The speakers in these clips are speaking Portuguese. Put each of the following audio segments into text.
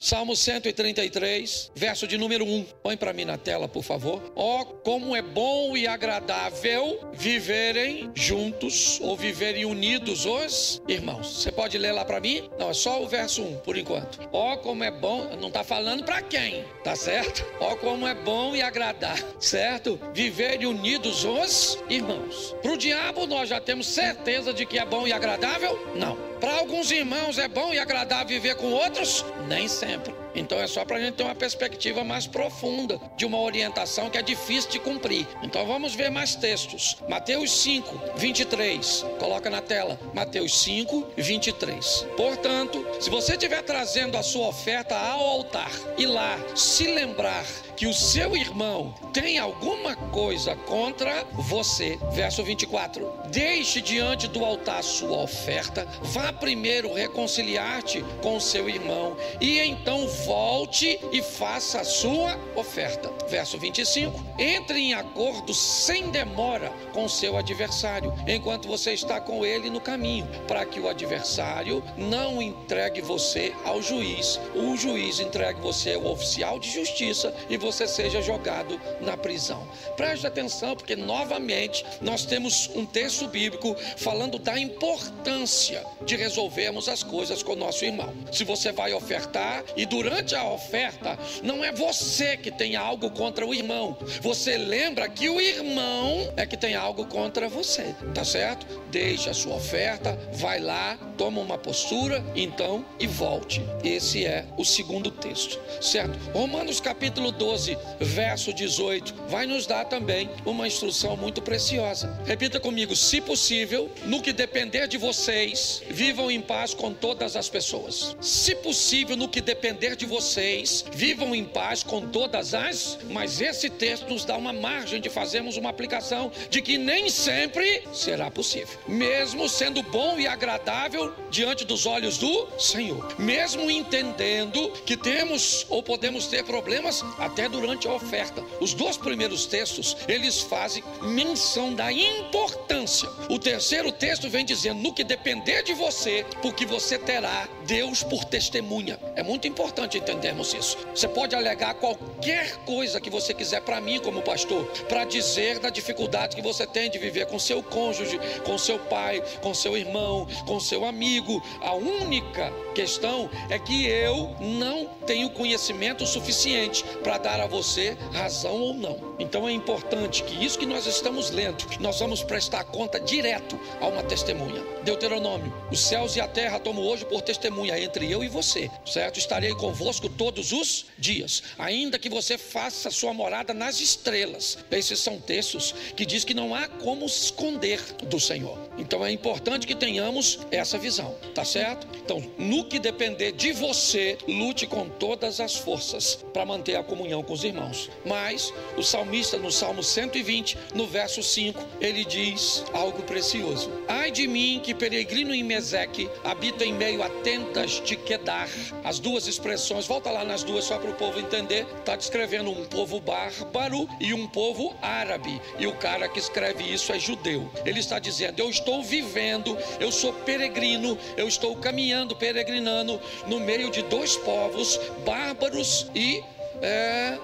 Salmo 133, verso de número 1. Põe para mim na tela, por favor. Ó, como é bom e agradável viverem juntos ou viverem unidos os irmãos. Você pode ler lá para mim? Não, é só o verso 1, por enquanto. Ó, como é bom, não está falando para quem, tá certo? Ó, como é bom e agradável, certo? Viverem unidos os irmãos. Para o diabo, nós já temos certeza de que é bom e agradável? Não. Para alguns irmãos é bom e agradável viver com outros? Nem sempre. Então é só para a gente ter uma perspectiva mais profunda de uma orientação que é difícil de cumprir. Então vamos ver mais textos. Mateus 5, 23. Coloca na tela. Mateus 5, 23. Portanto, se você estiver trazendo a sua oferta ao altar e lá se lembrar que o seu irmão tem alguma coisa contra você, verso 24, deixe diante do altar sua oferta, vá primeiro reconciliar-te com o seu irmão e então volte e faça a sua oferta. Verso 25, entre em acordo sem demora com seu adversário, enquanto você está com ele no caminho, para que o adversário não entregue você ao juiz, o juiz entregue você ao oficial de justiça e você seja jogado na prisão. Preste atenção, porque novamente nós temos um texto bíblico falando da importância de resolvermos as coisas com o nosso irmão. Se você vai ofertar e durante a oferta não é você que tem algo contra o irmão, você lembra que o irmão é que tem algo contra você, tá certo? Deixa a sua oferta, vai lá, toma uma postura, então, e volte. Esse é o segundo texto, certo? Romanos capítulo 12, verso 18, vai nos dar também uma instrução muito preciosa. Repita comigo: se possível, no que depender de vocês, vivam em paz com todas as pessoas. Se possível, no que depender de vocês, vivam em paz com todas as... Mas esse texto nos dá uma margem de fazermos uma aplicação de que nem sempre será possível, mesmo sendo bom e agradável diante dos olhos do Senhor, mesmo entendendo que temos ou podemos ter problemas até durante a oferta. Os dois primeiros textos, eles fazem menção da importância. O terceiro texto vem dizendo: no que depender de você, porque você terá Deus por testemunha. É muito importante entendermos isso. Você pode alegar qualquer coisa que você quiser para mim como pastor, para dizer da dificuldade que você tem de viver com seu cônjuge, com seu pai, com seu irmão, com seu amigo. A única questão é que eu não tenho conhecimento suficiente para dar a você razão ou não. Então é importante que isso que nós estamos lendo, nós vamos prestar conta direto a uma testemunha. Deuteronômio: os céus e a terra tomo hoje por testemunha entre eu e você, certo? Estarei convosco todos os dias, ainda que você faça sua morada nas estrelas. Esses são textos que diz que não há como esconder do Senhor. Então é importante que tenhamos essa visão, tá certo? Então, no que depender de você, lute com todas as forças para manter a comunhão com os irmãos. Mas o salmista, no Salmo 120, no verso 5, ele diz algo precioso: ai de mim que peregrino em Meseque, habito em meio a tendas de Quedar. As duas expressões, volta lá nas duas só para o povo entender, está descrevendo um povo bárbaro e um povo árabe, e o cara que escreve isso é judeu. Ele está dizendo: eu estou vivendo, eu sou peregrino, eu estou caminhando, peregrinando no meio de dois povos, bárbaros e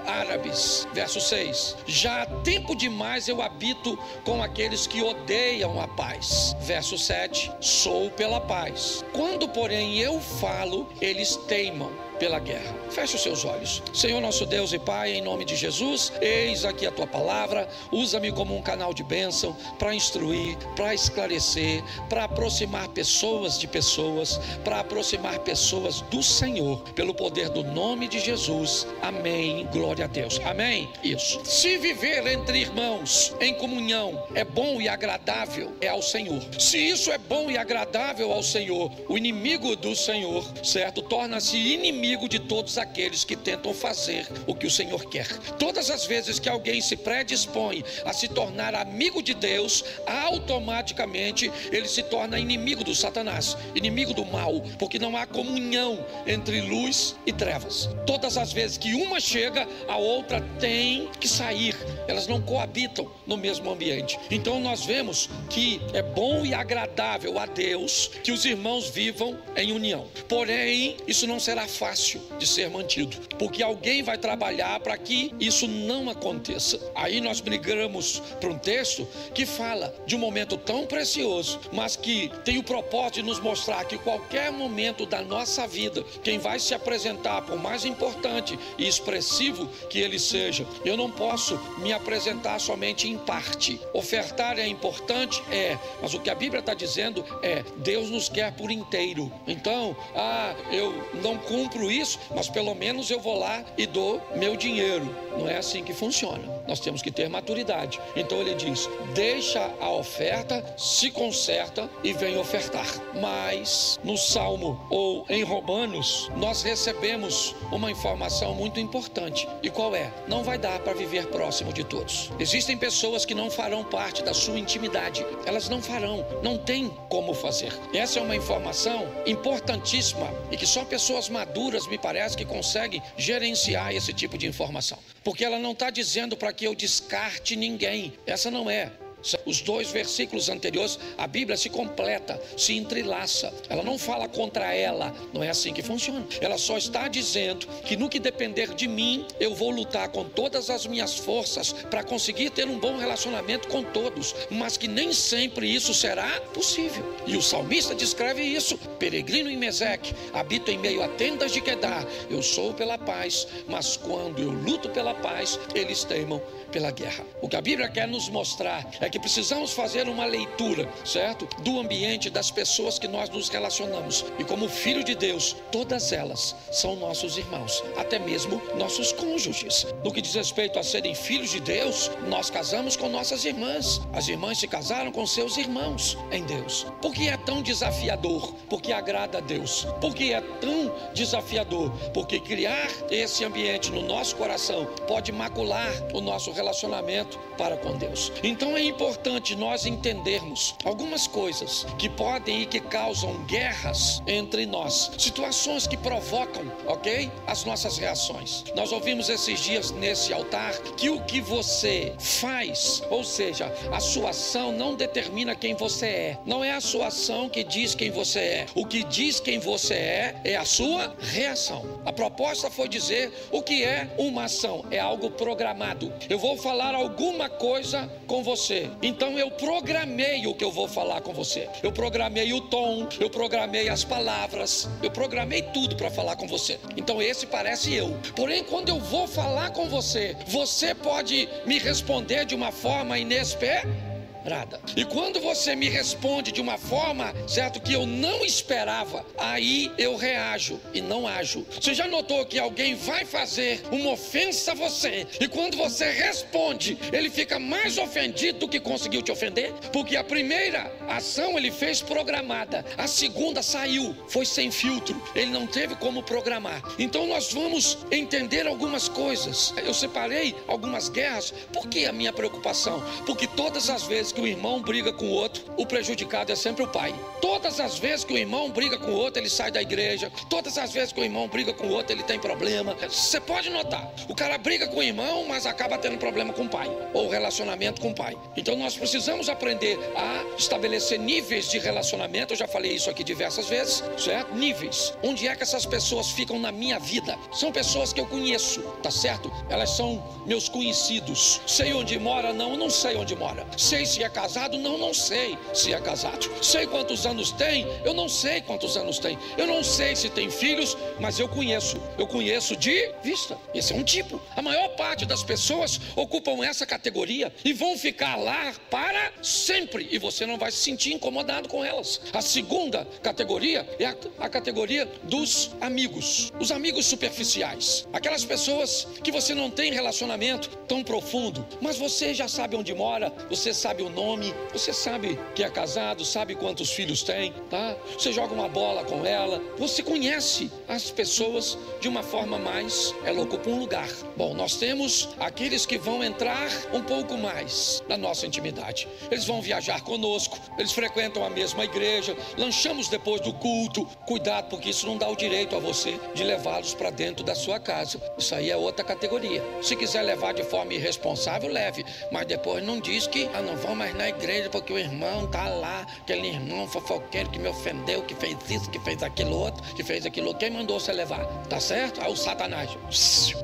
árabes. Verso 6: já há tempo demais eu habito com aqueles que odeiam a paz. Verso 7: sou pela paz. Quando, porém, eu falo, eles teimam pela guerra. Feche os seus olhos. Senhor nosso Deus e Pai, em nome de Jesus, eis aqui a tua palavra. Usa-me como um canal de bênção para instruir, para esclarecer, para aproximar pessoas de pessoas, para aproximar pessoas do Senhor, pelo poder do nome de Jesus. Amém. Glória a Deus. Amém. Isso. Se viver entre irmãos em comunhão é bom e agradável, é ao Senhor. Se isso é bom e agradável ao Senhor, o inimigo do Senhor, certo, torna-se inimigo de todos aqueles que tentam fazer o que o Senhor quer. Todas as vezes que alguém se predispõe a se tornar amigo de Deus, automaticamente ele se torna inimigo do Satanás, inimigo do mal, porque não há comunhão entre luz e trevas. Todas as vezes que uma chega, a outra tem que sair. Elas não coabitam no mesmo ambiente. Então nós vemos que é bom e agradável a Deus que os irmãos vivam em união. Porém, isso não será fácil fácil de ser mantido, porque alguém vai trabalhar para que isso não aconteça. Aí nós migramos para um texto que fala de um momento tão precioso, mas que tem o propósito de nos mostrar que qualquer momento da nossa vida, quem vai se apresentar, por mais importante e expressivo que ele seja, eu não posso me apresentar somente em parte. Ofertar é importante? É, mas o que a Bíblia está dizendo é, Deus nos quer por inteiro. Então, eu não cumpro isso, mas pelo menos eu vou lá e dou meu dinheiro. Não é assim que funciona. Nós temos que ter maturidade. Então ele diz, deixa a oferta, se conserta e vem ofertar. Mas no Salmo ou em Romanos, nós recebemos uma informação muito importante. E qual é? Não vai dar para viver próximo de todos. Existem pessoas que não farão parte da sua intimidade. Elas não farão, não tem como fazer. Essa é uma informação importantíssima e que só pessoas maduras, me parece, que conseguem gerenciar esse tipo de informação. Porque ela não está dizendo para que eu descarte ninguém. Essa não é. Os dois versículos anteriores, a Bíblia se completa, se entrelaça. Ela não fala contra ela, não é assim que funciona. Ela só está dizendo que no que depender de mim, eu vou lutar com todas as minhas forças para conseguir ter um bom relacionamento com todos, mas que nem sempre isso será possível. E o salmista descreve isso: peregrino em Meseque, habito em meio a tendas de Quedar, eu sou pela paz, mas quando eu luto pela paz, eles teimam pela guerra. O que a Bíblia quer nos mostrar é que precisamos fazer uma leitura, certo? Do ambiente, das pessoas que nós nos relacionamos. E como filho de Deus, todas elas são nossos irmãos, até mesmo nossos cônjuges. No que diz respeito a serem filhos de Deus, nós casamos com nossas irmãs. As irmãs se casaram com seus irmãos em Deus. Por que é tão desafiador? Porque agrada a Deus. Por que é tão desafiador? Porque criar esse ambiente no nosso coração pode macular o nosso relacionamento para com Deus. Então é importante nós entendermos algumas coisas que podem e que causam guerras entre nós, situações que provocam, ok? As nossas reações. Nós ouvimos esses dias nesse altar que o que você faz, ou seja, a sua ação não determina quem você é. Não é a sua ação que diz quem você é. O que diz quem você é a sua reação. A proposta foi dizer o que é uma ação. É algo programado. Eu vou falar alguma coisa com você. Então eu programei o que eu vou falar com você. Eu programei o tom, eu programei as palavras, eu programei tudo para falar com você. Então esse parece eu. Porém, quando eu vou falar com você, você pode me responder de uma forma inesperada. E quando você me responde de uma forma, certo, que eu não esperava, aí eu reajo e não ajo. Você já notou que alguém vai fazer uma ofensa a você e quando você responde, ele fica mais ofendido do que conseguiu te ofender? Porque a primeira ação ele fez programada, a segunda saiu, foi sem filtro, ele não teve como programar. Então nós vamos entender algumas coisas. Eu separei algumas guerras. Por que a minha preocupação? Porque todas as vezes que o irmão briga com o outro, o prejudicado é sempre o pai. Todas as vezes que o irmão briga com o outro, ele sai da igreja. Todas as vezes que o irmão briga com o outro, ele tem problema. Você pode notar, o cara briga com o irmão, mas acaba tendo problema com o pai, ou relacionamento com o pai. Então nós precisamos aprender a estabelecer níveis de relacionamento. Eu já falei isso aqui diversas vezes, certo? Níveis. Onde é que essas pessoas ficam na minha vida? São pessoas que eu conheço, tá certo? Elas são meus conhecidos. Sei onde mora? Não sei onde mora. Sei se é casado? Não sei se é casado. Sei quantos anos tem? Eu não sei quantos anos tem. Eu não sei se tem filhos, mas eu conheço de vista. Esse é um tipo. A maior parte das pessoas ocupam essa categoria e vão ficar lá para sempre, e você não vai se sentir incomodado com elas. A segunda categoria é a categoria dos amigos. Os amigos superficiais. Aquelas pessoas que você não tem relacionamento tão profundo, mas você já sabe onde mora, você sabe o nome, você sabe que é casado, sabe quantos filhos tem, tá? Você joga uma bola com ela, você conhece as pessoas de uma forma mais, ela ocupa um lugar. Bom, nós temos aqueles que vão entrar um pouco mais na nossa intimidade. Eles vão viajar conosco, eles frequentam a mesma igreja, lanchamos depois do culto. Cuidado, porque isso não dá o direito a você de levá-los para dentro da sua casa. Isso aí é outra categoria. Se quiser levar de forma irresponsável, leve, mas depois não diz que, não, vamos mais na igreja porque o irmão tá lá, aquele irmão fofoqueiro que me ofendeu, que fez isso, que fez aquilo outro, que fez aquilo outro. Quem mandou você levar? Tá certo? Aí o Satanás.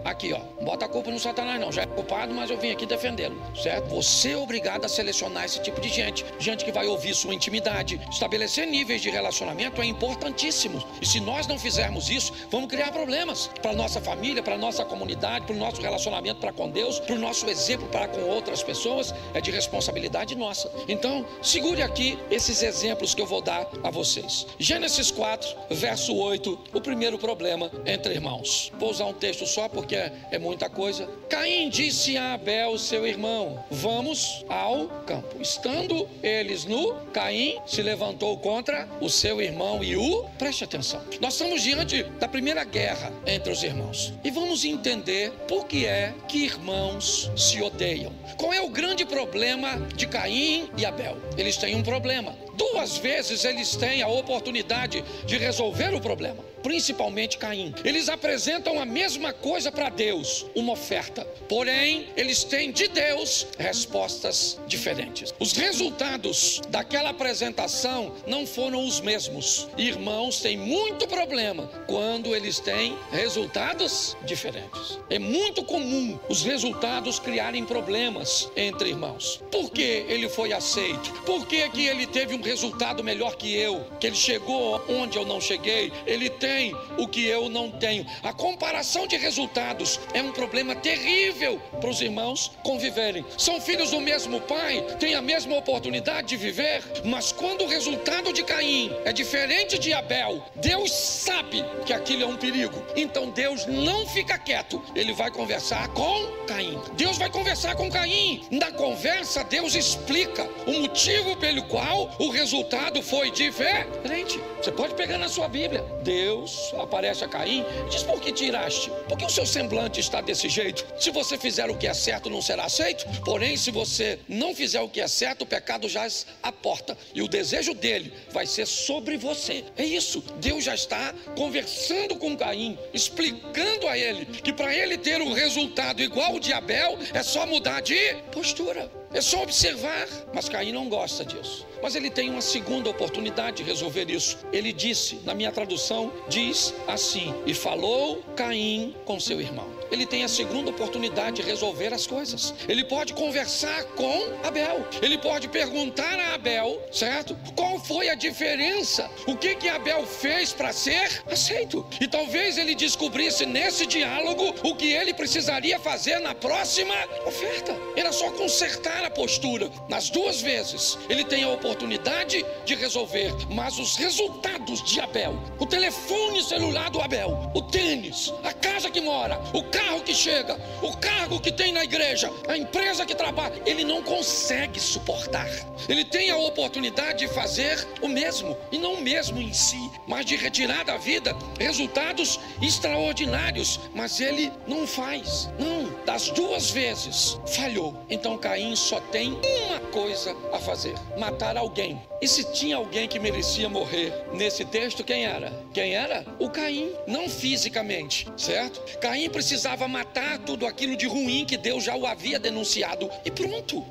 Aqui, ó. Bota a culpa no Satanás, não. Já é culpado, mas eu vim aqui defendê-lo, certo? Você é obrigado a selecionar esse tipo de gente. Gente que vai ouvir sua intimidade. Estabelecer níveis de relacionamento é importantíssimo. E se nós não fizermos isso, vamos criar problemas para nossa família, para nossa comunidade, para o nosso relacionamento para com Deus, para o nosso exemplo para com outras pessoas. É de responsabilidade nossa. Então, segure aqui esses exemplos que eu vou dar a vocês. Gênesis 4, verso 8, o primeiro problema entre irmãos. Vou usar um texto só porque é muita coisa. Caim disse a Abel, seu irmão: vamos ao campo. Estando eles nu, Caim se levantou contra o seu irmão e preste atenção, nós estamos diante da primeira guerra entre os irmãos e vamos entender por que é que irmãos se odeiam. Qual é o grande problema de Caim e Abel? Eles têm um problema. Duas vezes eles têm a oportunidade de resolver o problema, principalmente Caim. Eles apresentam a mesma coisa para Deus, uma oferta. Porém, eles têm de Deus respostas diferentes. Os resultados daquela apresentação não foram os mesmos. Irmãos têm muito problema quando eles têm resultados diferentes. É muito comum os resultados criarem problemas entre irmãos. Por que ele foi aceito? Por que ele teve um resultado melhor que eu? Que ele chegou onde eu não cheguei? Ele tem o que eu não tenho. A comparação de resultados é um problema terrível para os irmãos conviverem. São filhos do mesmo pai, têm a mesma oportunidade de viver, mas quando o resultado de Caim é diferente de Abel, Deus sabe que aquilo é um perigo. Então Deus não fica quieto, ele vai conversar com Caim. Deus vai conversar com Caim. Na conversa, Deus explica o motivo pelo qual o resultado foi diferente. Você pode pegar na sua Bíblia. Deus aparece a Caim e diz: por que tiraste? Por que o seu semblante está desse jeito? Se você fizer o que é certo, não será aceito. Porém, se você não fizer o que é certo, o pecado jaz à porta e o desejo dele vai ser sobre você. É isso. Deus já está conversando com Caim, explicando a ele que para ele ter um resultado igual ao de Abel, é só mudar de postura. É só observar. Mas Caim não gosta disso. Mas ele tem uma segunda oportunidade de resolver isso. Ele disse, na minha tradução, diz assim: e falou Caim com seu irmão. Ele tem a segunda oportunidade de resolver as coisas. Ele pode conversar com Abel. Ele pode perguntar a Abel, certo? Qual foi a diferença? O que Abel fez para ser aceito? E talvez ele descobrisse nesse diálogo o que ele precisaria fazer na próxima oferta. Era só consertar a postura. Nas duas vezes, ele tem a oportunidade de resolver. Mas os resultados de Abel, o telefone celular do Abel, o tênis, a casa que mora, o carro que chega, o cargo que tem na igreja, a empresa que trabalha, ele não consegue suportar. Ele tem a oportunidade de fazer o mesmo, e não o mesmo em si, mas de retirar da vida resultados extraordinários, mas ele não faz. Não, das duas vezes falhou. Então Caim só tem uma coisa a fazer: matar alguém. E se tinha alguém que merecia morrer nesse texto, quem era? Quem era? O Caim, não fisicamente, certo? Caim precisava matar tudo aquilo de ruim que Deus já o havia denunciado. E pronto.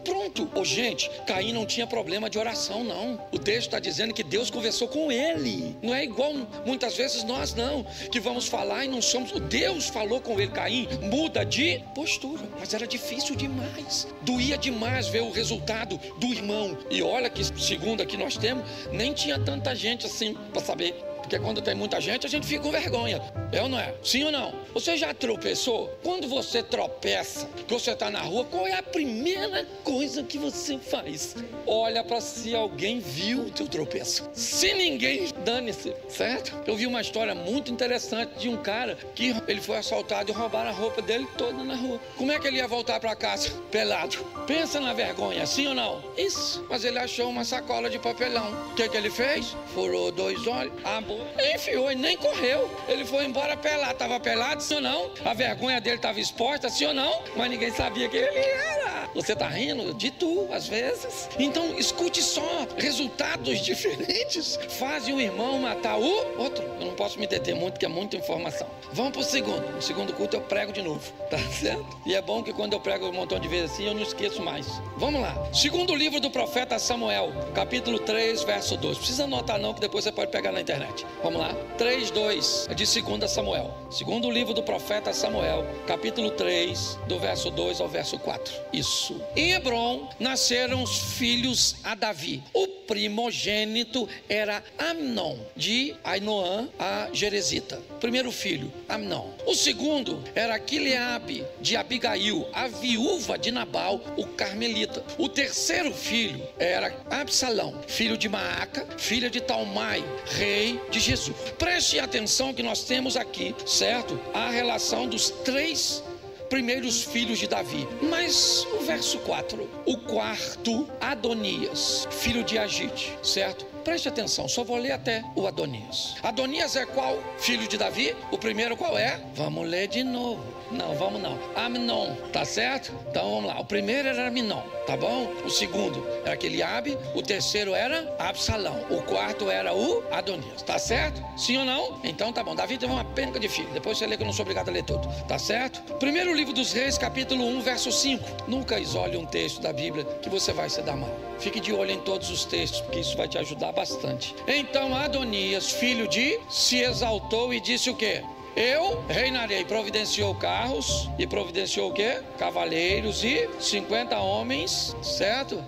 Ô gente, Caim não tinha problema de oração, não. O texto está dizendo que Deus conversou com ele. Não é igual muitas vezes nós, não, que vamos falar e não somos. Deus falou com ele. Caim, muda de postura. Mas era difícil demais. Doía demais ver o resultado do irmão. E olha que, segundo aqui nós temos, nem tinha tanta gente assim para saber. Porque quando tem muita gente, a gente fica com vergonha. É ou não é? Sim ou não? Você já tropeçou? Quando você tropeça, que você está na rua, qual é a primeira coisa que você faz? Olha para se alguém viu o teu tropeço. Se ninguém, dane-se, certo? Eu vi uma história muito interessante de um cara que ele foi assaltado e roubaram a roupa dele toda na rua. Como é que ele ia voltar para casa? Pelado. Pensa na vergonha, sim ou não? Isso. Mas ele achou uma sacola de papelão. O que ele fez? Furou 2 olhos, abriu, enfiou e nem correu. Ele foi embora pelado. Estava pelado, sim ou não? A vergonha dele estava exposta, sim ou não? Mas ninguém sabia quem ele era. Você está rindo de tu, às vezes. Então, escute só. Resultados diferentes fazem o irmão matar o outro. Eu não posso me deter muito, porque é muita informação. Vamos para o segundo. No segundo culto eu prego de novo. Tá certo? E é bom que quando eu prego um montão de vezes assim, eu não esqueço mais. Vamos lá. Segundo livro do profeta Samuel, capítulo 3, verso 2. Precisa anotar não, que depois você pode pegar na internet. Vamos lá. 3, 2, de 2 Samuel. Segundo livro do profeta Samuel, capítulo 3, do verso 2 ao verso 4. Isso. Em Hebron nasceram os filhos a Davi. O primogênito era Amnon, de Ainoã a Jerezita. Primeiro filho, Amnon. O segundo era Quileabe, de Abigail, a viúva de Nabal, o carmelita. O terceiro filho era Absalão, filho de Maaca, filha de Talmai, rei de Jesus. Preste atenção que nós temos aqui, certo? A relação dos três primeiros filhos de Davi. Mas o verso 4, o quarto, Adonias, filho de Agite, certo? Preste atenção, só vou ler até o Adonias. Adonias é qual filho de Davi? O primeiro qual é? Vamos ler de novo. Não, vamos não. Amnon, tá certo? Então vamos lá. O primeiro era Amnon, tá bom? O segundo era Quileabe. O terceiro era Absalão. O quarto era o Adonias, tá certo? Sim ou não? Então tá bom. Davi teve uma penca de filho. Depois você lê que eu não sou obrigado a ler tudo, tá certo? Primeiro livro dos Reis, capítulo 1, verso 5. Nunca isole um texto da Bíblia que você vai se dar mal. Fique de olho em todos os textos, porque isso vai te ajudar bastante. Então Adonias, filho de, se exaltou e disse o quê? Eu reinarei. Providenciou carros e providenciou o quê? Cavaleiros e 50 homens, certo?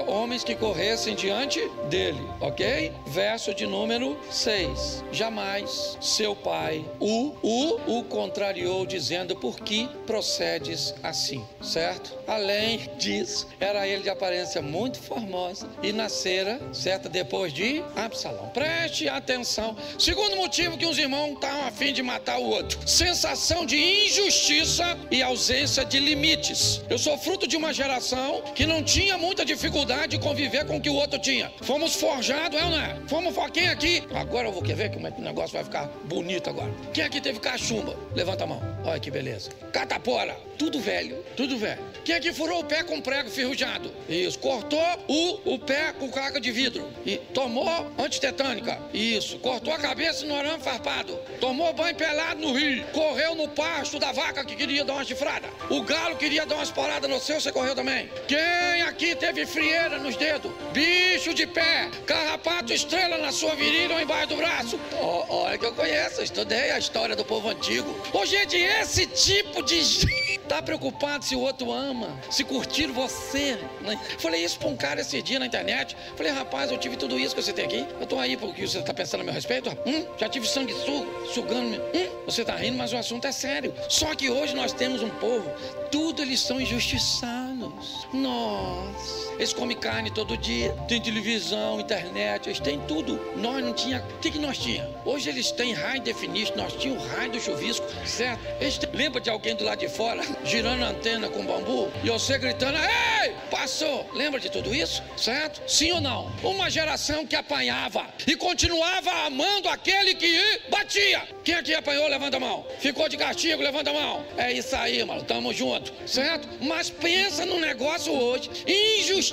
Homens que corressem diante dele, ok? Verso de número 6. Jamais seu pai o contrariou, dizendo: por que procedes assim, certo? Além disso, era ele de aparência muito formosa e nascera, certo? Depois de Absalão. Preste atenção. Segundo motivo que os irmãos estavam a fim de matar o outro: sensação de injustiça e ausência de limites. Eu sou fruto de uma geração que não tinha muita dificuldade de conviver com o que o outro tinha. Fomos forjados, é ou não é? Quem aqui? Agora eu vou querer ver como é que o negócio vai ficar bonito agora. Quem aqui teve cachumba? Levanta a mão. Olha que beleza. Catapora. Tudo velho. Tudo velho. Quem aqui furou o pé com prego ferrujado? Isso. Cortou o pé com caca de vidro. E tomou antitetânica. Isso. Cortou a cabeça no arame farpado. Tomou banho pelado no rio. Correu no pasto da vaca que queria dar uma chifrada. O galo queria dar umas paradas no seu, você correu também. Quem aqui teve frieira nos dedos? Bicho de pé. Carrapato estrela na sua virilha ou embaixo do braço. Olha que eu conheço. Estudei a história do povo antigo. Ô, gente, esse tipo de gente tá preocupado se o outro ama, se curtir você, né? Falei isso pra um cara esse dia na internet. Falei: rapaz, eu tive tudo isso que você tem aqui. Eu tô aí porque você tá pensando a meu respeito. Já tive sanguessuga, sugando. Você tá rindo, mas o assunto é sério. Só que hoje nós temos um povo, tudo eles são injustiçados. Eles comem carne todo dia, tem televisão, internet, eles têm tudo. Nós não tinha. O que nós tinha? Hoje eles têm high definition, nós tínhamos o raio do chuvisco, certo? Lembra de alguém do lado de fora girando a antena com bambu e você gritando: ei, passou? Lembra de tudo isso, certo? Sim ou não? Uma geração que apanhava e continuava amando aquele que batia. Quem aqui apanhou, levanta a mão. Ficou de castigo, levanta a mão. É isso aí, mano, tamo junto, certo? Mas pensa no negócio hoje: injustiça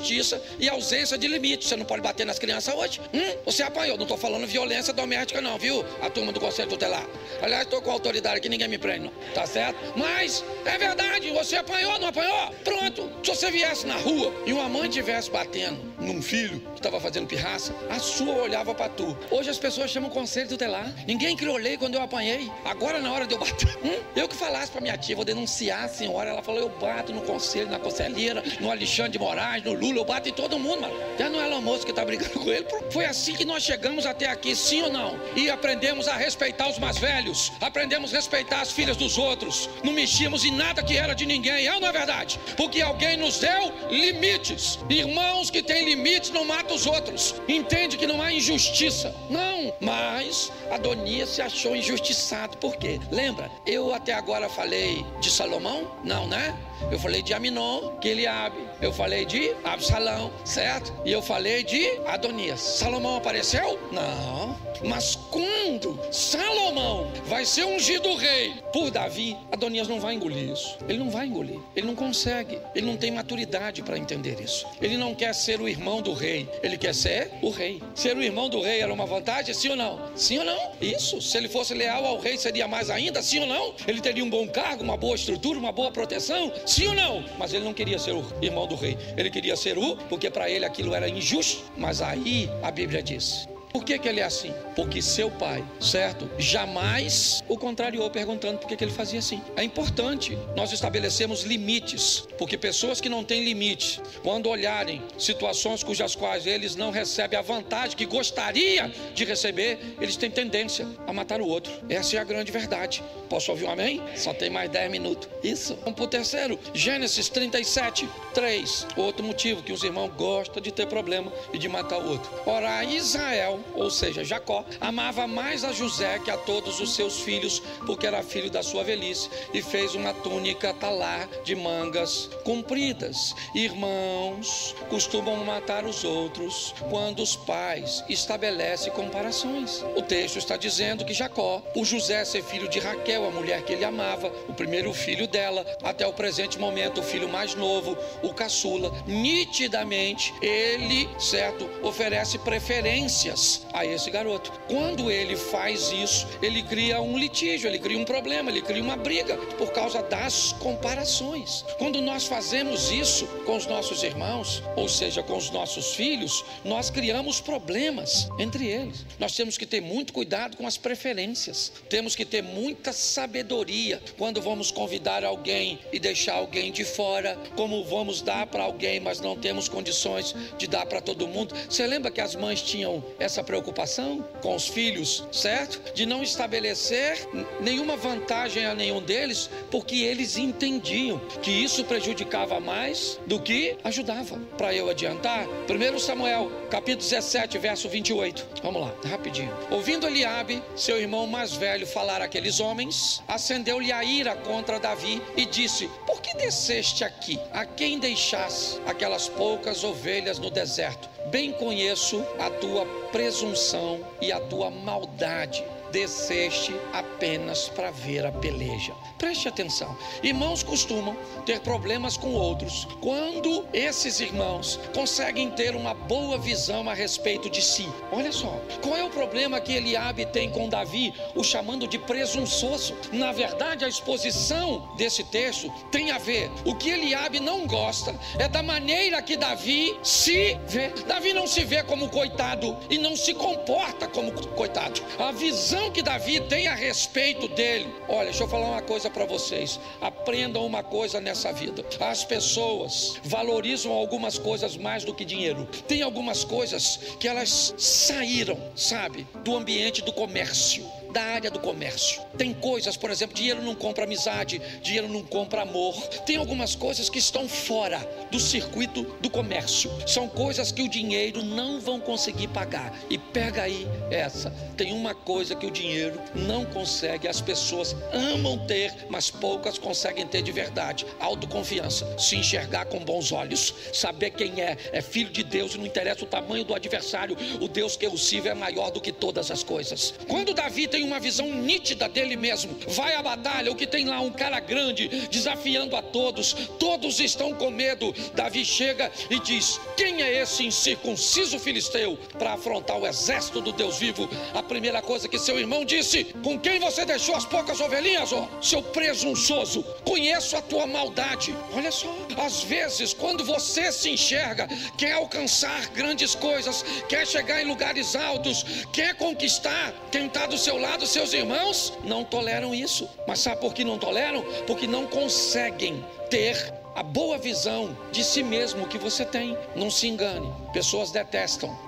e ausência de limite. Você não pode bater nas crianças hoje. Você apanhou, não tô falando violência doméstica não, viu? A turma do Conselho Tutelar. Aliás, tô com autoridade aqui, ninguém me prende não, tá certo? Mas é verdade, você apanhou, não apanhou? Pronto. Se você viesse na rua e uma mãe estivesse batendo num filho que estava fazendo pirraça, a sua olhava pra tu. Hoje as pessoas chamam Conselho Tutelar. Ninguém criou lei quando eu apanhei. Agora na hora de eu bater, eu que falasse pra minha tia: vou denunciar a senhora. Ela falou: eu bato no conselho, na conselheira, no Alexandre de Moraes, no Lula, eu bato em todo mundo, mano. Já não é Elon Musk que tá brigando com ele. Foi assim que nós chegamos até aqui, sim ou não? E aprendemos a respeitar os mais velhos, aprendemos a respeitar as filhas dos outros, não mexíamos em nada que era de ninguém, é ou não é verdade? Porque alguém nos deu limites. Irmãos que têm limites não matam os outros. Entende que não há injustiça? Não. Mas Adonias se achou injustiçado. Por quê? Lembra? Eu até agora falei de Salomão? Não, né? Eu falei de Aminon, que Eliabe. Eu falei de Absalão, certo? E eu falei de Adonias. Salomão apareceu? Não. Mas quando Salomão vai ser ungido rei por Davi, Adonias não vai engolir isso. Ele não vai engolir. Ele não consegue. Ele não tem maturidade para entender isso. Ele não quer ser o irmão do rei. Ele quer ser o rei. Ser o irmão do rei era uma vantagem? Sim ou não? Sim ou não? Isso. Se ele fosse leal ao rei, seria mais ainda? Sim ou não? Ele teria um bom cargo, uma boa estrutura, uma boa proteção? Sim ou não? Mas ele não queria ser o irmão do rei. Ele queria ser porque para ele aquilo era injusto. Mas aí a Bíblia diz: por que ele é assim? Porque seu pai, certo? Jamais o contrariou perguntando por que ele fazia assim. É importante nós estabelecemos limites, porque pessoas que não têm limite, quando olharem situações cujas quais eles não recebem a vantagem que gostaria de receber, eles têm tendência a matar o outro. Essa é a grande verdade. Posso ouvir um amém? Só tem mais 10 minutos. Isso. Vamos para o terceiro. Gênesis 37, 3. Outro motivo que os irmãos gostam de ter problema e de matar o outro. Ora, Israel, ou seja, Jacó, amava mais a José que a todos os seus filhos, porque era filho da sua velhice, e fez uma túnica talar de mangas compridas. Irmãos costumam matar os outros quando os pais estabelecem comparações. O texto está dizendo que Jacó, por José ser filho de Raquel, a mulher que ele amava, o primeiro filho dela, até o presente momento o filho mais novo, o caçula, nitidamente ele, certo, oferece preferências a esse garoto. Quando ele faz isso, ele cria um litígio, ele cria um problema, ele cria uma briga por causa das comparações. Quando nós fazemos isso com os nossos irmãos, ou seja, com os nossos filhos, nós criamos problemas entre eles. Nós temos que ter muito cuidado com as preferências, temos que ter muita sabedoria quando vamos convidar alguém e deixar alguém de fora, como vamos dar para alguém, mas não temos condições de dar para todo mundo. Você lembra que as mães tinham essa preocupação com os filhos, certo? De não estabelecer nenhuma vantagem a nenhum deles, porque eles entendiam que isso prejudicava mais do que ajudava. Para eu adiantar, 1 Samuel, capítulo 17, verso 28. Vamos lá, rapidinho. Ouvindo Eliabe, seu irmão mais velho, falar àqueles homens, acendeu-lhe a ira contra Davi e disse: por que desceste aqui? A quem deixaste aquelas poucas ovelhas no deserto? Bem conheço a tua presunção e a tua maldade. Desceste apenas para ver a peleja. Preste atenção. Irmãos costumam ter problemas com outros quando esses irmãos conseguem ter uma boa visão a respeito de si. Olha só, qual é o problema que Eliabe tem com Davi, o chamando de presunçoso? Na verdade, a exposição desse texto tem a ver, o que Eliabe não gosta é da maneira que Davi se vê. Davi não se vê como coitado e não se comporta como coitado. A visão que Davi tem a respeito dele. Olha, deixa eu falar uma coisa para vocês. Aprendam uma coisa nessa vida. As pessoas valorizam algumas coisas mais do que dinheiro. Tem algumas coisas que elas saíram, sabe, do ambiente do comércio, da área do comércio. Tem coisas, por exemplo, dinheiro não compra amizade, dinheiro não compra amor. Tem algumas coisas que estão fora do circuito do comércio. São coisas que o dinheiro não vão conseguir pagar. E pega aí essa. Tem uma coisa que o dinheiro não consegue, as pessoas amam ter, mas poucas conseguem ter de verdade: autoconfiança, se enxergar com bons olhos, saber quem é filho de Deus e não interessa o tamanho do adversário, o Deus que eu sirvo é maior do que todas as coisas. Quando Davi tem uma visão nítida dele mesmo, vai à batalha, o que tem lá um cara grande, desafiando a todos, todos estão com medo. Davi chega e diz: quem é esse incircunciso filisteu para afrontar o exército do Deus vivo? A primeira coisa que seu irmão disse: com quem você deixou as poucas ovelhinhas, ó? Seu presunçoso, conheço a tua maldade. Olha só, às vezes quando você se enxerga, quer alcançar grandes coisas, quer chegar em lugares altos, quer conquistar quem está do seu lado, seus irmãos não toleram isso. Mas sabe por que não toleram? Porque não conseguem ter a boa visão de si mesmo que você tem. Não se engane, pessoas detestam.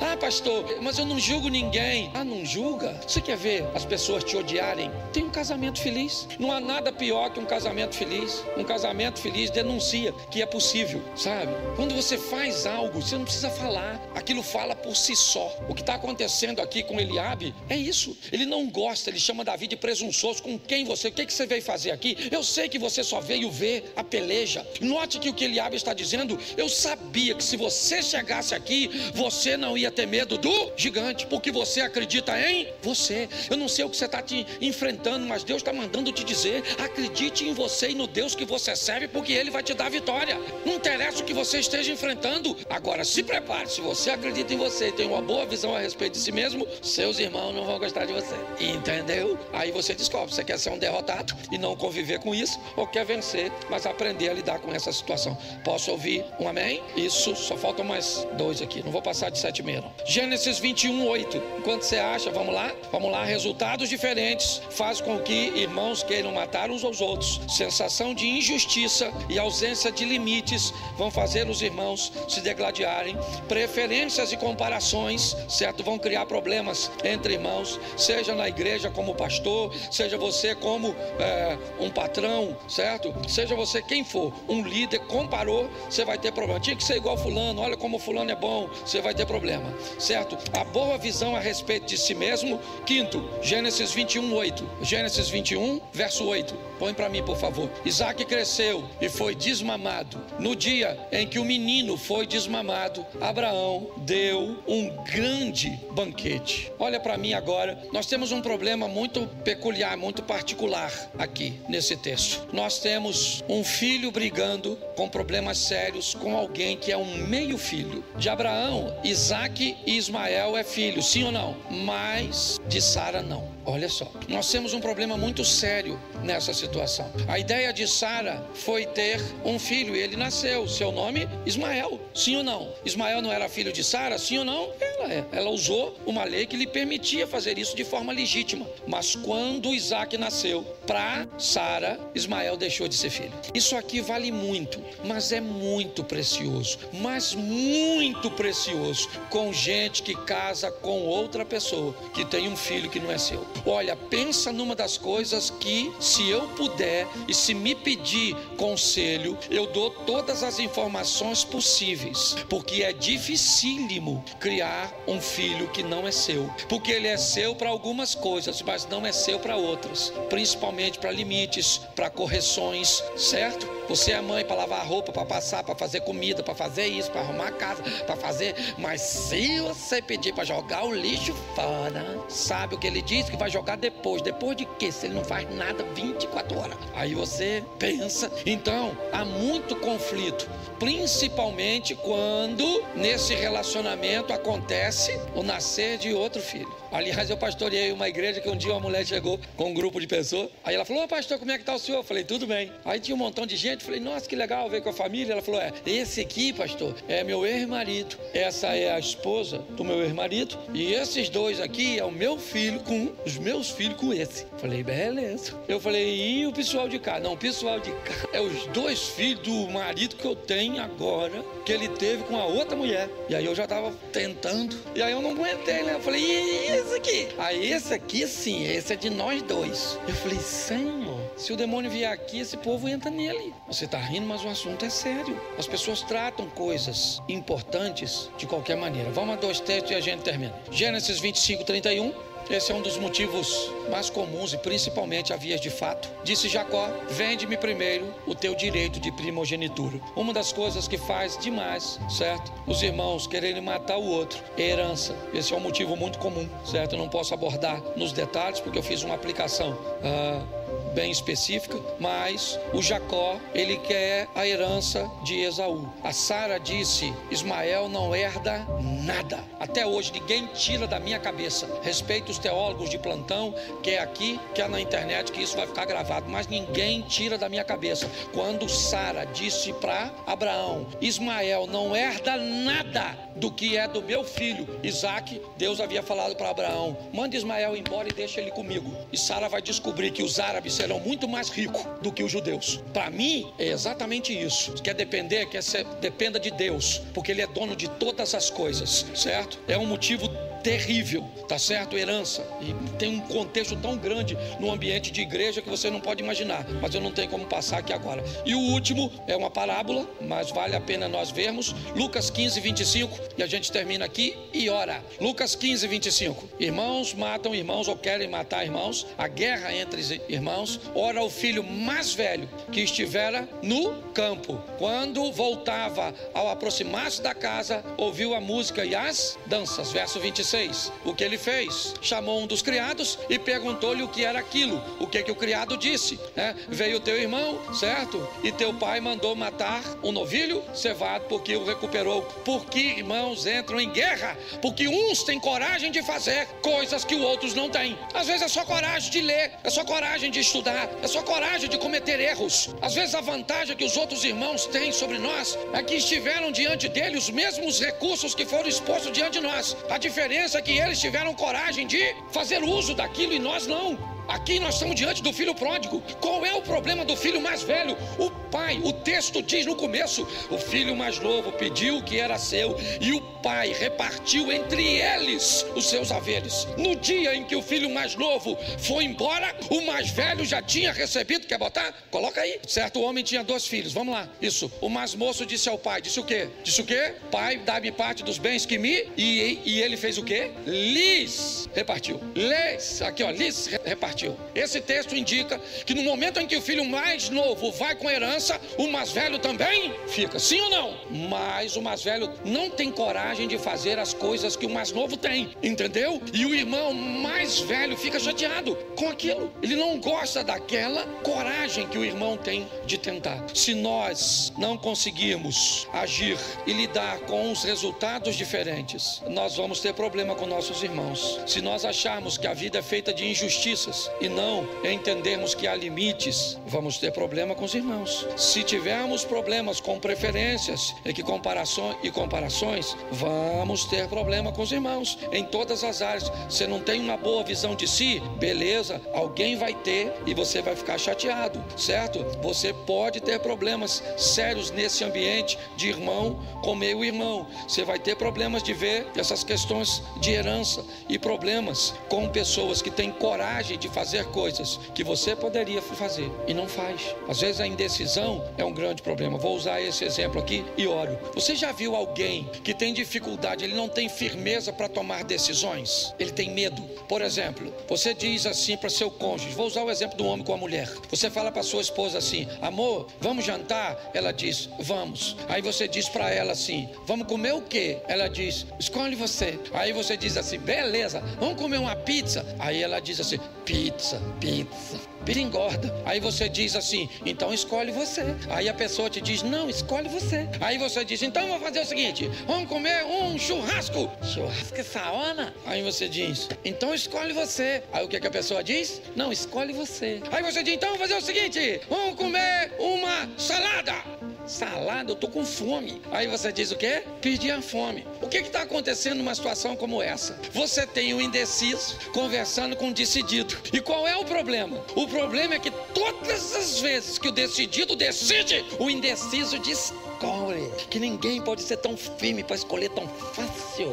Ah, pastor, mas eu não julgo ninguém. Ah, não julga? Você quer ver as pessoas te odiarem? Tem um casamento feliz. Não há nada pior que um casamento feliz. Um casamento feliz denuncia que é possível, sabe? Quando você faz algo, você não precisa falar. Aquilo fala por si só. O que está acontecendo aqui com Eliabe é isso. Ele não gosta, ele chama Davi de presunçoso. Com quem você? O que você veio fazer aqui? Eu sei que você só veio ver a peleja. Note que o que Eliabe está dizendo, eu sabia que se você chegasse aqui, você não ia ter medo do gigante, porque você acredita em você. Eu não sei o que você está te enfrentando, mas Deus está mandando te dizer, acredite em você e no Deus que você serve, porque Ele vai te dar vitória. Não interessa o que você esteja enfrentando. Agora se prepare, se você acredita em você e tem uma boa visão a respeito de si mesmo, seus irmãos não vão gostar de você. Entendeu? Aí você descobre, você quer ser um derrotado e não conviver com isso, ou quer vencer, mas aprender a lidar com essa situação. Posso ouvir um amém? Isso, só faltam mais 2 aqui, não vou passar de 7,5 não. Gênesis 21:8. Enquanto você acha, vamos lá, resultados diferentes faz com que irmãos queiram matar uns aos outros. Sensação de injustiça e ausência de limites vão fazer os irmãos se degladiarem. Preferências e comparações, certo? Vão criar problemas entre irmãos, seja na igreja como pastor, seja você como um patrão, certo? Seja você quem for, um líder, comparou, você vai ter problema. Tinha que ser igual fulano, olha como fulano é bom, você vai ter problema, certo? A boa visão a respeito de si mesmo. Quinto, Gênesis 21:8. Gênesis 21, verso 8. Põe para mim, por favor. Isaac cresceu e foi desmamado. No dia em que o menino foi desmamado, Abraão deu um grande banquete. Olha para mim agora. Nós temos um problema muito peculiar, muito particular aqui nesse texto. Nós temos um filho brigando com problemas sérios com alguém que é um meio filho. De Abraão, Isaac e Ismael é filho, sim ou não? Mas de Sara não. Olha só, nós temos um problema muito sério nessa situação. A ideia de Sara foi ter um filho e ele nasceu. Seu nome, Ismael, sim ou não? Ismael não era filho de Sara, sim ou não? Ela usou uma lei que lhe permitia fazer isso de forma legítima. Mas quando Isaac nasceu, para Sara, Ismael deixou de ser filho. Isso aqui vale muito, mas é muito precioso. Mas muito precioso com gente que casa com outra pessoa que tem um filho que não é seu. Olha, pensa numa das coisas que, se eu puder e se me pedir conselho, eu dou todas as informações possíveis, porque é dificílimo criar um filho que não é seu, porque ele é seu para algumas coisas, mas não é seu para outras, principalmente para limites, para correções, certo? Você é mãe para lavar roupa, para passar, para fazer comida, para fazer isso, para arrumar a casa, para fazer. Mas se você pedir para jogar o lixo fora, sabe o que ele diz? Que vai jogar depois. Depois de quê? Se ele não faz nada 24 horas. Aí você pensa. Então, há muito conflito, principalmente quando nesse relacionamento acontece o nascer de outro filho. Aliás, eu pastoreei uma igreja que um dia uma mulher chegou com um grupo de pessoas. Aí ela falou: ô pastor, como é que está o senhor? Eu falei: tudo bem. Aí tinha um montão de gente. Falei: nossa, que legal, veio com a família. Ela falou: esse aqui, pastor, é meu ex-marido. Essa é a esposa do meu ex-marido. E esses dois aqui é o meu filho com os meus filhos com esse. Falei: beleza. Eu falei: e o pessoal de cá? Não, o pessoal de cá é os 2 filhos do marido que eu tenho agora, que ele teve com a outra mulher. E aí eu já tava tentando. E aí eu não aguentei, né? Eu falei: e esse aqui? Aí esse aqui sim, esse é de nós 2. Eu falei: Senhor, se o demônio vier aqui, esse povo entra nele. Você tá rindo, mas o assunto é sério. As pessoas tratam coisas importantes de qualquer maneira. Vamos a 2 textos e a gente termina. Gênesis 25:31. Esse é um dos motivos mais comuns e principalmente a vias de fato. Disse Jacó: vende-me primeiro o teu direito de primogenitura. Uma das coisas que faz demais, certo? Os irmãos quererem matar o outro é herança. Esse é um motivo muito comum, certo? Eu não posso abordar nos detalhes porque eu fiz uma aplicação bem específica, mas o Jacó, ele quer a herança de Esaú. A Sara disse: Ismael não herda nada. Até hoje ninguém tira da minha cabeça. Respeito os teólogos de plantão, quer aqui, quer na internet, que isso vai ficar gravado, mas ninguém tira da minha cabeça. Quando Sara disse para Abraão: Ismael não herda nada do que é do meu filho Isaac, Deus havia falado para Abraão: manda Ismael embora e deixa ele comigo. E Sara vai descobrir que os árabes serão muito mais ricos do que os judeus. Para mim, é exatamente isso. Quer depender, dependa de Deus, porque Ele é dono de todas as coisas, certo? É um motivo terrível, tá certo? Herança. E tem um contexto tão grande no ambiente de igreja que você não pode imaginar, mas eu não tenho como passar aqui agora. E o último é uma parábola, mas vale a pena nós vermos. Lucas 15, 25, e a gente termina aqui e ora. Lucas 15, 25. Irmãos matam irmãos ou querem matar irmãos, a guerra entre irmãos. Ora, o filho mais velho que estivera no campo, quando voltava, ao aproximar-se da casa, ouviu a música e as danças. Verso 26. O que ele fez? Chamou um dos criados e perguntou-lhe o que era aquilo. O que o criado disse? Veio teu irmão, certo? E teu pai mandou matar um novilho cevado porque o recuperou. Porque irmãos entram em guerra? Porque uns têm coragem de fazer coisas que os outros não têm. Às vezes é só coragem de ler, é só coragem de estudar, é só coragem de cometer erros. Às vezes a vantagem que os outros irmãos têm sobre nós é que estiveram diante dele os mesmos recursos que foram expostos diante de nós. A diferença é que eles tiveram coragem de fazer uso daquilo e nós não. Aqui nós estamos diante do filho pródigo. Qual é o problema do filho mais velho? O pai, o texto diz no começo, o filho mais novo pediu o que era seu e o pai repartiu entre eles os seus haveres. No dia em que o filho mais novo foi embora, o mais velho já tinha recebido. Quer botar? Coloca aí. Certo homem tinha 2 filhos, vamos lá. Isso, o mais moço disse ao pai, disse o quê? Disse o quê? Pai, dá-me parte dos bens que me... E ele fez o quê? Lhes repartiu. Lhes, aqui ó, lhes repartiu. Esse texto indica que no momento em que o filho mais novo vai com herança, o mais velho também fica, sim ou não? Mas o mais velho não tem coragem de fazer as coisas que o mais novo tem, entendeu? E o irmão mais velho fica chateado com aquilo. Ele não gosta daquela coragem que o irmão tem de tentar. Se nós não conseguirmos agir e lidar com os resultados diferentes, nós vamos ter problema com nossos irmãos. Se nós acharmos que a vida é feita de injustiças e não entendermos que há limites, vamos ter problema com os irmãos. Se tivermos problemas com preferências e comparações, vamos ter problema com os irmãos em todas as áreas. Você não tem uma boa visão de si, beleza, alguém vai ter e você vai ficar chateado, certo? Você pode ter problemas sérios nesse ambiente de irmão com meio irmão. Você vai ter problemas de ver essas questões de herança e problemas com pessoas que têm coragem de fazer coisas que você poderia fazer e não faz. Às vezes a indecisão é um grande problema. Vou usar esse exemplo aqui e oro. Você já viu alguém que tem dificuldade, ele não tem firmeza para tomar decisões? Ele tem medo. Por exemplo, você diz assim para seu cônjuge, vou usar o exemplo do homem com a mulher. Você fala para sua esposa assim, amor, vamos jantar? Ela diz, vamos. Aí você diz para ela assim, vamos comer o quê? Ela diz, escolhe você. Aí você diz assim, beleza, vamos comer uma pizza? Aí ela diz assim, pizza. Engorda. Aí você diz assim, então escolhe você. Aí a pessoa te diz, não, escolhe você. Aí você diz, então vou fazer o seguinte, vamos comer um churrasco. Churrasco essa hora? Aí você diz, então escolhe você. Aí o que a pessoa diz? Não, escolhe você. Aí você diz, então vou fazer o seguinte, vamos comer uma salada. Salada, eu tô com fome. Aí você diz o quê? Perdi a fome. O que está acontecendo numa situação como essa? Você tem o indeciso conversando com o decidido. E qual é o problema? O problema é que todas as vezes que o decidido decide, o indeciso escolhe. Que ninguém pode ser tão firme para escolher tão fácil.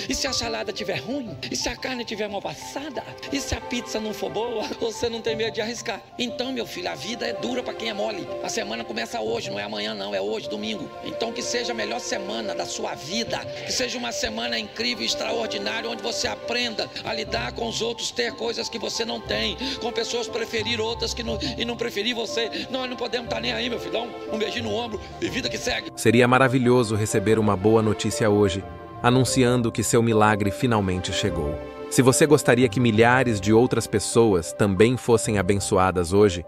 E se a salada estiver ruim? E se a carne estiver mal passada? E se a pizza não for boa? Você não tem medo de arriscar? Então, meu filho, a vida é dura para quem é mole. A semana começa hoje, não é amanhã não, é hoje, domingo. Então que seja a melhor semana da sua vida. Que seja uma semana incrível, extraordinária, onde você aprenda a lidar com os outros, ter coisas que você não tem, com pessoas preferir outras e não preferir você. Nós não podemos estar nem aí, meu filhão. Um beijinho no ombro e vida que segue. Seria maravilhoso receber uma boa notícia hoje, anunciando que seu milagre finalmente chegou. Se você gostaria que milhares de outras pessoas também fossem abençoadas hoje,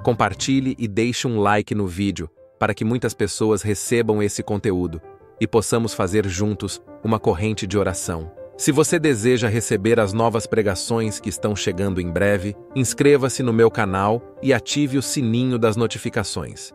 compartilhe e deixe um like no vídeo para que muitas pessoas recebam esse conteúdo e possamos fazer juntos uma corrente de oração. Se você deseja receber as novas pregações que estão chegando em breve, inscreva-se no meu canal e ative o sininho das notificações.